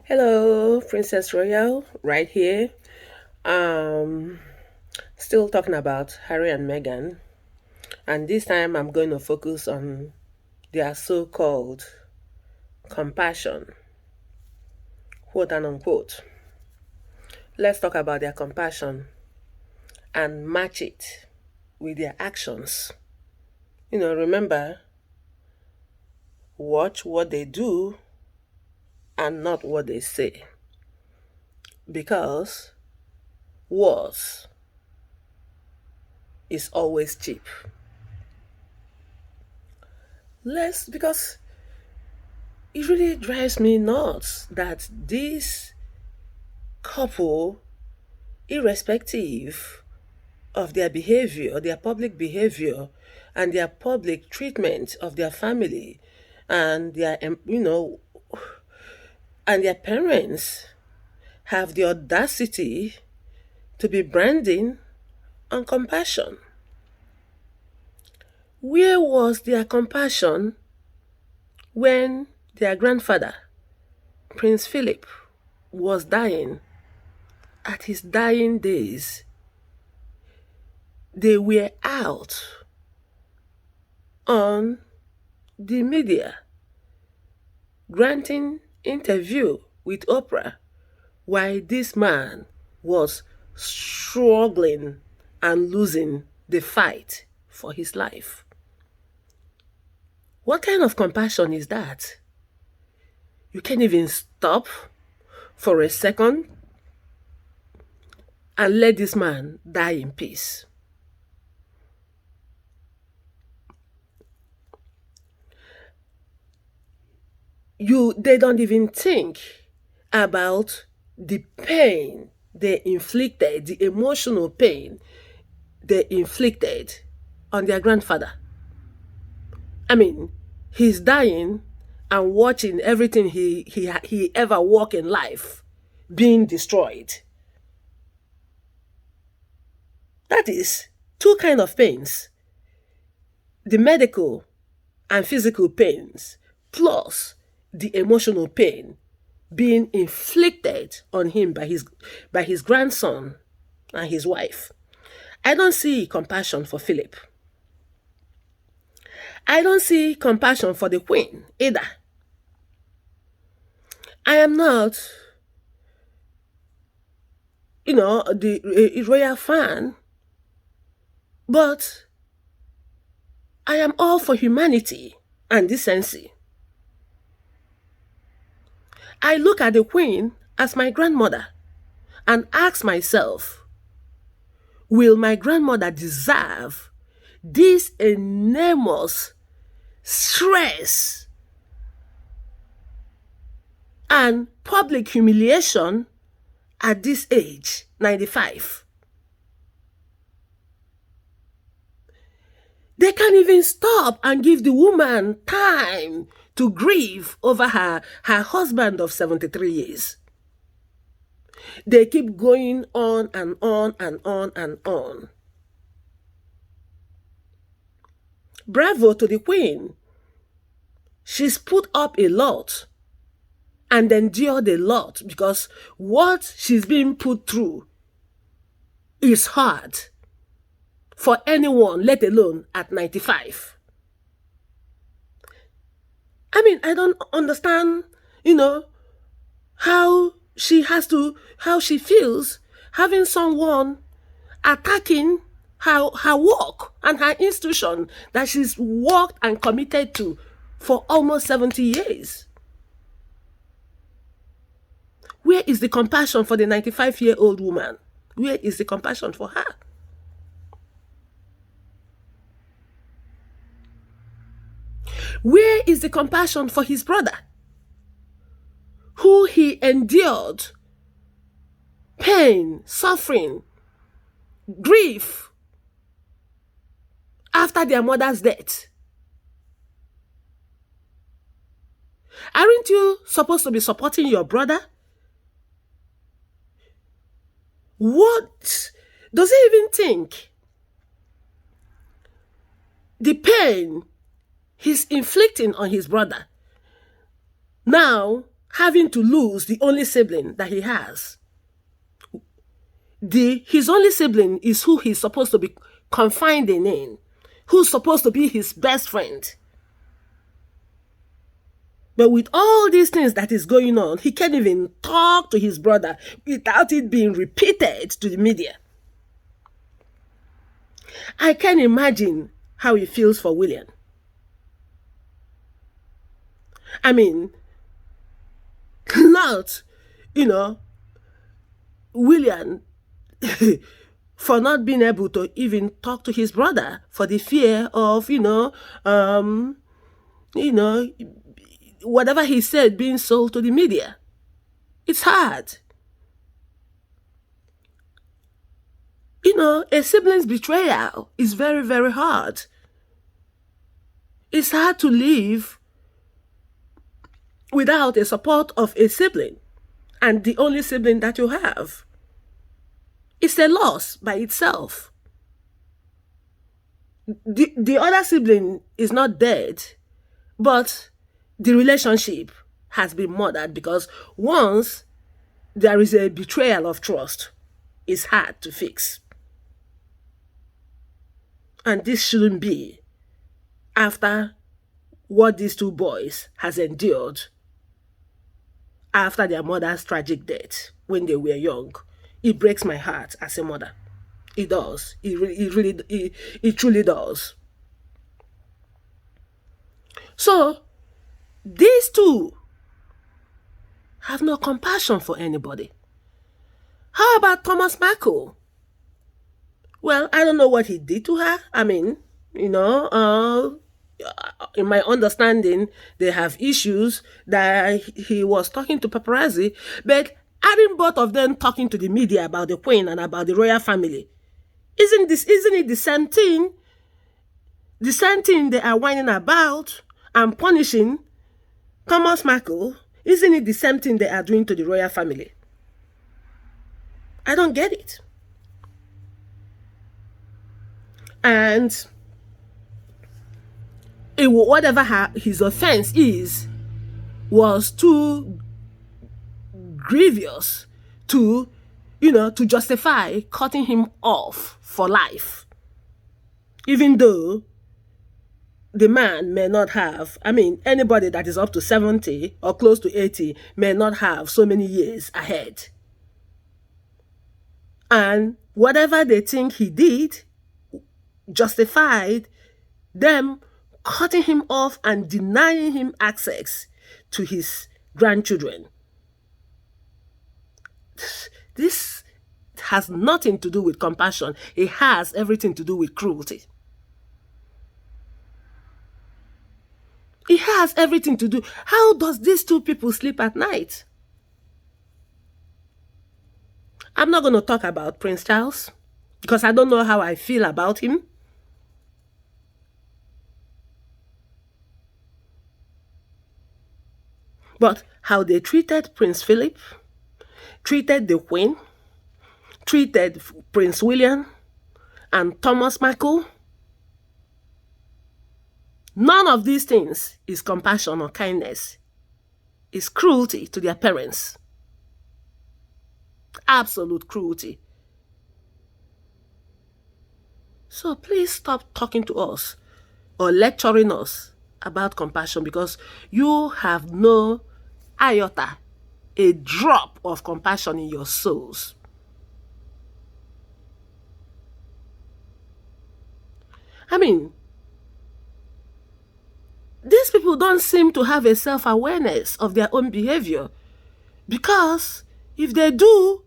Hello, Princess Royal, right here. Um, Still talking about Harry and Meghan, and this time I'm going to focus on their so-called compassion, quote and unquote. Let's talk about their compassion and match it with their actions. Remember, watch what they do and not what they say, because words is always cheap. Because it really drives me nuts that this couple, irrespective of their behavior, their public behavior, and their public treatment of their family and and their parents, have the audacity to be branding on compassion. Where was their compassion when their grandfather, Prince Philip, was dying? At his dying days, they were out on the media granting interview with Oprah while this man was struggling and losing the fight for his life. What kind of compassion is that? You can't even stop for a second and let this man die in peace. They don't even think about the pain they inflicted, the emotional pain they inflicted on their grandfather. I mean, he's dying and watching everything he ever walked in life being destroyed. That is two kind of pains: the medical and physical pains, plus the emotional pain being inflicted on him by his grandson and his wife. I don't see compassion for Philip. I don't see compassion for the Queen either. I am not, the royal fan, but I am all for humanity and decency. I look at the Queen as my grandmother and ask myself, will my grandmother deserve this enormous stress and public humiliation at this age, 95? They can't even stop and give the woman time to grieve over her husband of 73 years. They keep going on and on and on and on. Bravo to the Queen. She's put up a lot and endured a lot, because what she's being put through is hard for anyone, let alone at 95. I mean, I don't understand, how how she feels having someone attacking her work and her institution that she's worked and committed to for almost 70 years. Where is the compassion for the 95-year-old woman? Where is the compassion for her? Where is the compassion for his brother, who he endured pain, suffering, grief after their mother's death? Aren't you supposed to be supporting your brother? What does he even think the pain he's inflicting on his brother now having to lose the only sibling that he has. His only sibling is who he's supposed to be confiding in, who's supposed to be his best friend. But with all these things that is going on, he can't even talk to his brother without it being repeated to the media. I can imagine how he feels for William. I mean, not, William for not being able to even talk to his brother for the fear of, you know, whatever he said being sold to the media. It's hard. A sibling's betrayal is very, very hard. It's hard to live without the support of a sibling and the only sibling that you have. It's a loss by itself. The other sibling is not dead, but the relationship has been murdered because once there is a betrayal of trust, it's hard to fix. And this shouldn't be after what these two boys has endured after their mother's tragic death when they were young. It breaks my heart as a mother. It does. It truly does. So, these two have no compassion for anybody. How about Thomas Michael? Well, I don't know what he did to her. I mean, in my understanding, they have issues that he was talking to paparazzi, but adding both of them talking to the media about the Queen and about the royal family, isn't it the same thing? The same thing they are whining about and punishing Thomas Michael, isn't it the same thing they are doing to the royal family? I don't get it. And whatever his offense is, was too grievous to justify cutting him off for life. Even though the man may not have, anybody that is up to 70 or close to 80 may not have so many years ahead. And whatever they think he did justified them cutting him off and denying him access to his grandchildren. This has nothing to do with compassion. It has everything to do with cruelty. It has everything to do. How does these two people sleep at night? I'm not going to talk about Prince Charles because I don't know how I feel about him. But how they treated Prince Philip, treated the Queen, treated Prince William and Thomas Michael, none of these things is compassion or kindness. It's cruelty to their parents. Absolute cruelty. So please stop talking to us or lecturing us about compassion because you have no iota, a drop of compassion in your souls. These people don't seem to have a self-awareness of their own behavior because if they do,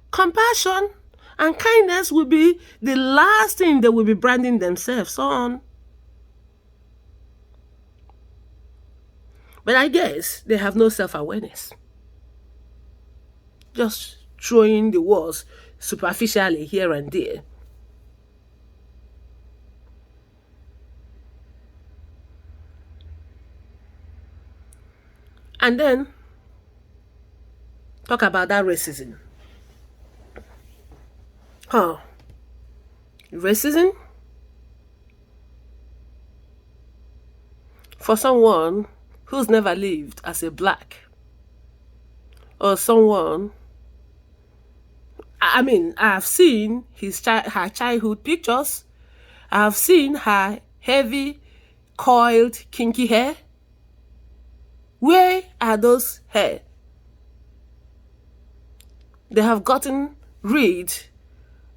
compassion and kindness will be the last thing they will be branding themselves on. But I guess they have no self-awareness. Just throwing the words superficially here and there. And then talk about that racism. Racism? For someone who's never lived as a black or someone. I mean, I've seen her childhood pictures. I've seen her heavy, coiled, kinky hair. Where are those hair? They have gotten rid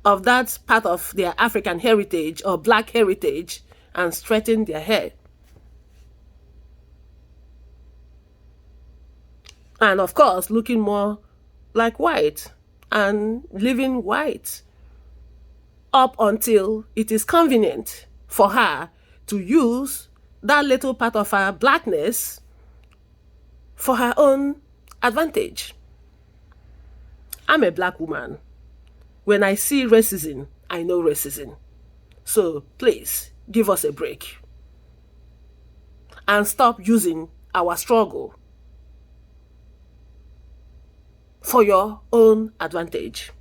of that part of their African heritage or black heritage and straightened their hair. And of course, looking more like white and living white up until it is convenient for her to use that little part of her blackness for her own advantage. I'm a black woman. When I see racism, I know racism. So please give us a break and stop using our struggle for your own advantage.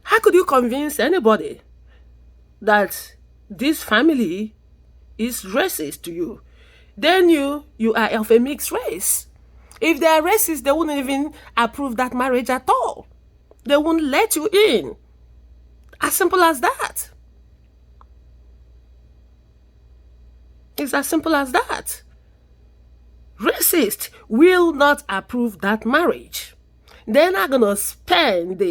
How could you convince anybody that this family is racist to you? They knew you are of a mixed race. If they are racist, they wouldn't even approve that marriage at all. They won't let you in. As simple as that. It's as simple as that. Racist will not approve that marriage. They're not going to spend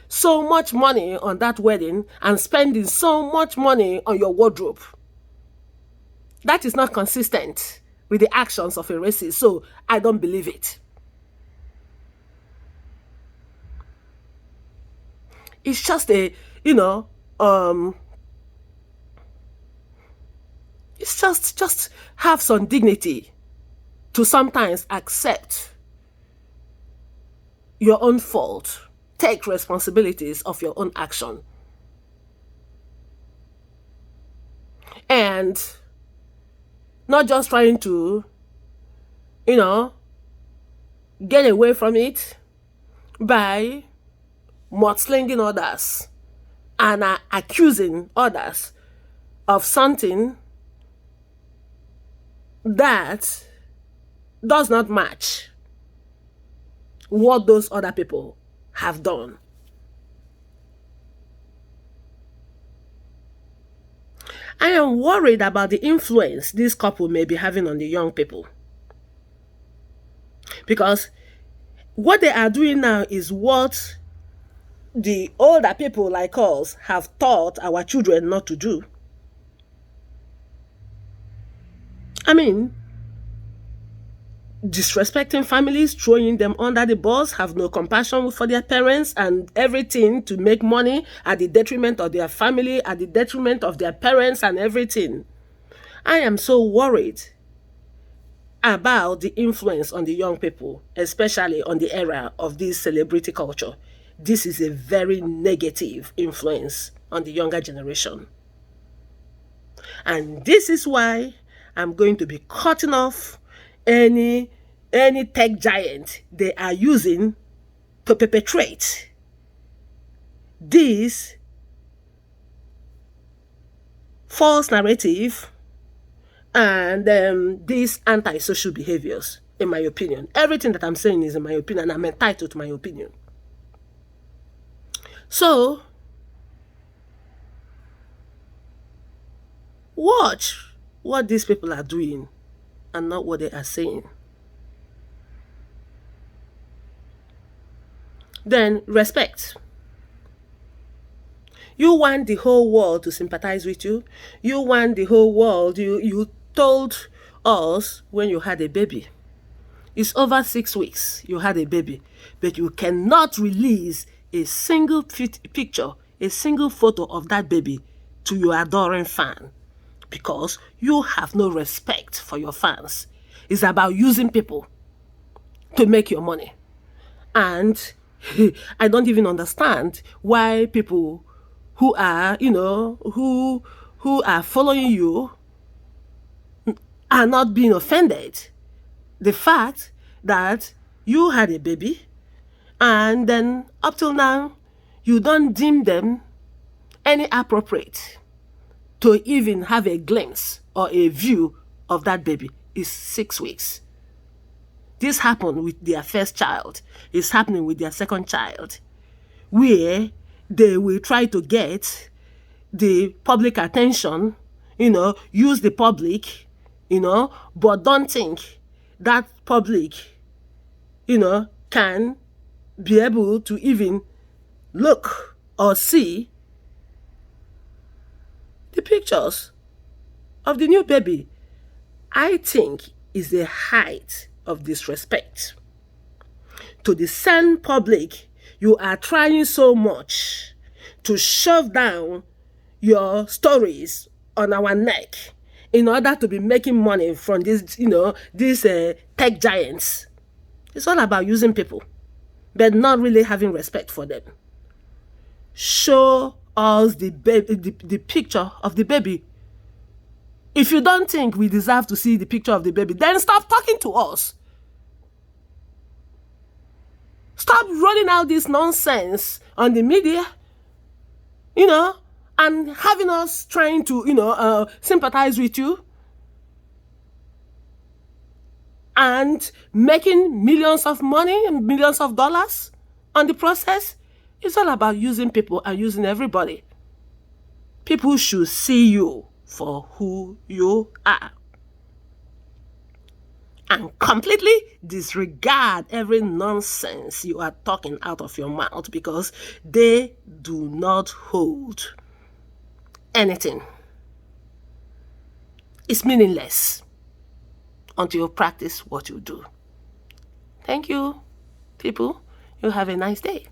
so much money on that wedding and spending so much money on your wardrobe. That is not consistent with the actions of a racist, so I don't believe it. It's just it's just have some dignity to sometimes accept your own fault, take responsibilities of your own action. And not just trying to, you know, get away from it by mudslinging others and accusing others of something that does not match what those other people have done. I am worried about the influence this couple may be having on the young people. Because what they are doing now is what the older people like us have taught our children not to do. I mean, disrespecting families, throwing them under the bus, have no compassion for their parents, and everything to make money at the detriment of their family, at the detriment of their parents and everything. I am so worried about the influence on the young people, especially on the era of this celebrity culture. This is a very negative influence on the younger generation. And this is why I'm going to be cutting off any tech giant they are using to perpetrate this false narrative and these antisocial behaviors, in my opinion. Everything that I'm saying is in my opinion. I'm entitled to my opinion. So, watch what these people are doing and not what they are saying. Then, respect. You want the whole world to sympathize with you. You want the whole world. You told us when you had a baby. It's over 6 weeks you had a baby, but you cannot release a single picture, a single photo of that baby to your adoring fan because you have no respect for your fans. It's about using people to make your money. And I don't even understand why people who are, who are following you are not being offended. The fact that you had a baby and then up till now, you don't deem them any appropriate to even have a glimpse or a view of that baby is 6 weeks. This happened with their first child. It's happening with their second child, where they will try to get the public attention, use the public, but don't think that public, can be able to even look or see the pictures of the new baby. I think is a height of disrespect to the same public you are trying so much to shove down your stories on our neck in order to be making money from these tech giants. It's all about using people, but not really having respect for them. Show us the baby, the picture of the baby. If you don't think we deserve to see the picture of the baby, then stop talking to us. Stop running out this nonsense on the media, and having us trying to, sympathize with you and making millions of money and millions of dollars on the process. It's all about using people and using everybody. People should see you for who you are and completely disregard every nonsense you are talking out of your mouth, because they do not hold anything. It's meaningless until you practice what you do. Thank you, people. You have a nice day.